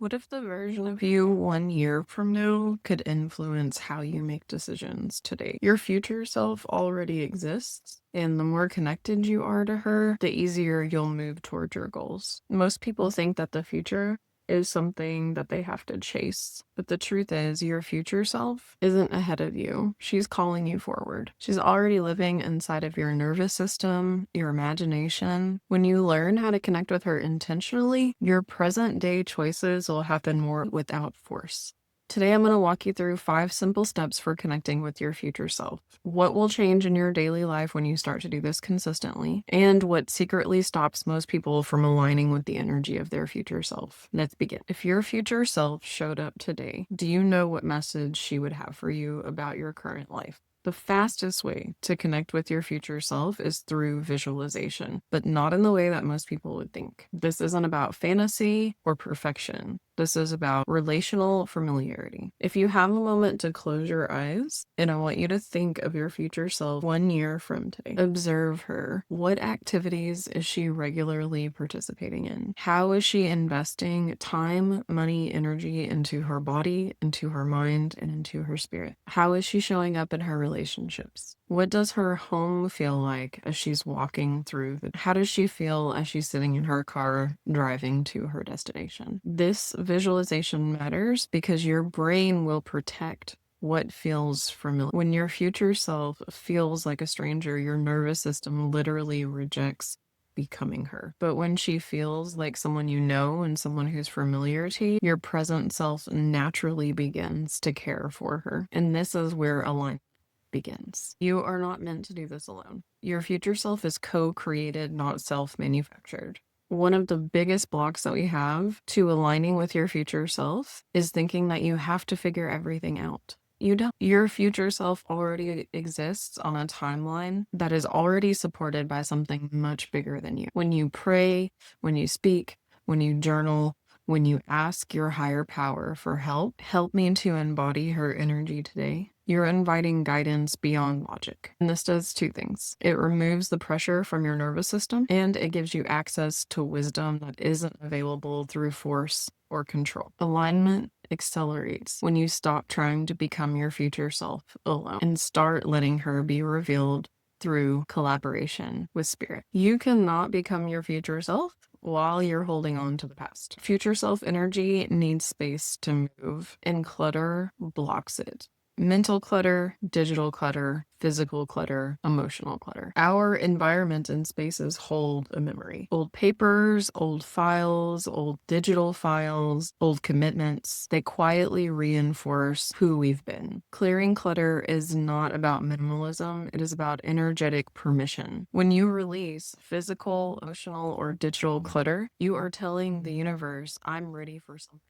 What if the version of you 1 year from now could influence how you make decisions today? Your future self already exists, and the more connected you are to her, the easier you'll move toward your goals. Most people think that the future is something that they have to chase, but the truth is, your future self isn't ahead of you. She's calling you forward. She's already living inside of your nervous system, your imagination. When you learn how to connect with her intentionally, your present day choices will happen more without force. Today, I'm going to walk you through 5 simple steps for connecting with your future self. What will change in your daily life when you start to do this consistently, and what secretly stops most people from aligning with the energy of their future self. Let's begin. If your future self showed up today, do you know what message she would have for you about your current life? The fastest way to connect with your future self is through visualization, but not in the way that most people would think. This isn't about fantasy or perfection. This is about relational familiarity. If you have a moment to close your eyes, and I want you to think of your future self 1 year from today. Observe her. What activities is she regularly participating in? How is she investing time, money, energy into her body, into her mind, and into her spirit? How is she showing up in her relationships? What does her home feel like as she's walking through how does she feel as she's sitting in her car driving to her destination? This visualization matters because your brain will protect what feels familiar. When your future self feels like a stranger, your nervous system literally rejects becoming her. But when she feels like someone you know and someone who's familiar to you, your present self naturally begins to care for her. And this is where alignment begins. You are not meant to do this alone. Your future self is co-created, not self-manufactured. One of the biggest blocks that we have to aligning with your future self is thinking that you have to figure everything out. You don't. Your future self already exists on a timeline that is already supported by something much bigger than you. When you pray, when you speak, when you journal, when you ask your higher power for help me to embody her energy today, you're inviting guidance beyond logic. And this does 2 things. It removes the pressure from your nervous system, and it gives you access to wisdom that isn't available through force or control. Alignment accelerates when you stop trying to become your future self alone and start letting her be revealed through collaboration with spirit. You cannot become your future self while you're holding on to the past. Future self energy needs space to move, and clutter blocks it. Mental clutter, digital clutter, physical clutter, emotional clutter. Our environment and spaces hold a memory. Old papers, old files, old digital files, old commitments, they quietly reinforce who we've been. Clearing clutter is not about minimalism, it is about energetic permission. When you release physical, emotional, or digital clutter, you are telling the universe, I'm ready for something.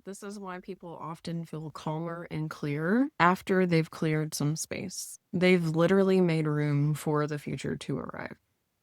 This is why people often feel calmer and clearer after they've cleared some space. They've literally made room for the future to arrive.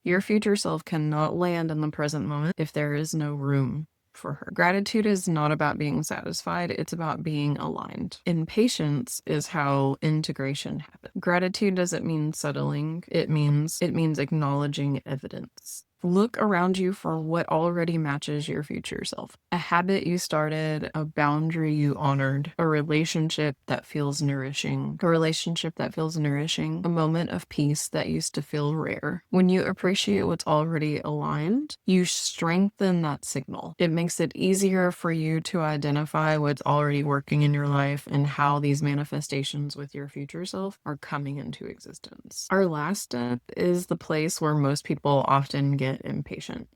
Your future self cannot land in the present moment if there is no room for her. Gratitude is not about being satisfied, it's about being aligned. Impatience is how integration happens. Gratitude doesn't mean settling, it means acknowledging evidence. Look around you for what already matches your future self. A habit you started, a boundary you honored, a relationship that feels nourishing, a moment of peace that used to feel rare. When you appreciate what's already aligned, you strengthen that signal. It makes it easier for you to identify what's already working in your life and how these manifestations with your future self are coming into existence. Our last step is the place where most people often get impatient.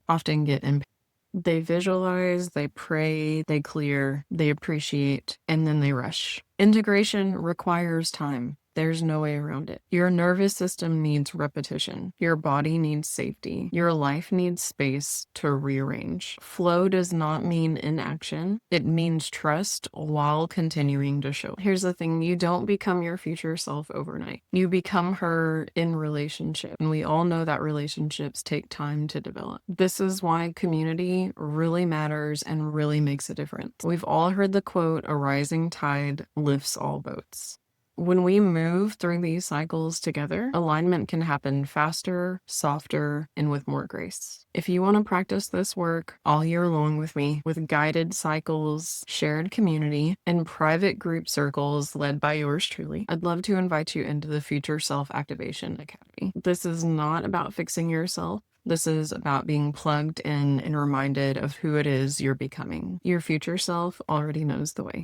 They visualize, they pray, they clear, they appreciate, and then they rush. Integration requires time. There's no way around it. Your nervous system needs repetition. Your body needs safety. Your life needs space to rearrange. Flow does not mean inaction. It means trust while continuing to show. Here's the thing, you don't become your future self overnight. You become her in relationship. And we all know that relationships take time to develop. This is why community really matters and really makes a difference. We've all heard the quote, a rising tide lifts all boats. When we move through these cycles together, alignment can happen faster, softer, and with more grace. If you want to practice this work all year long with me, with guided cycles, shared community, and private group circles led by yours truly, I'd love to invite you into the Future Self Activation Academy. This is not about fixing yourself. This is about being plugged in and reminded of who it is you're becoming. Your future self already knows the way.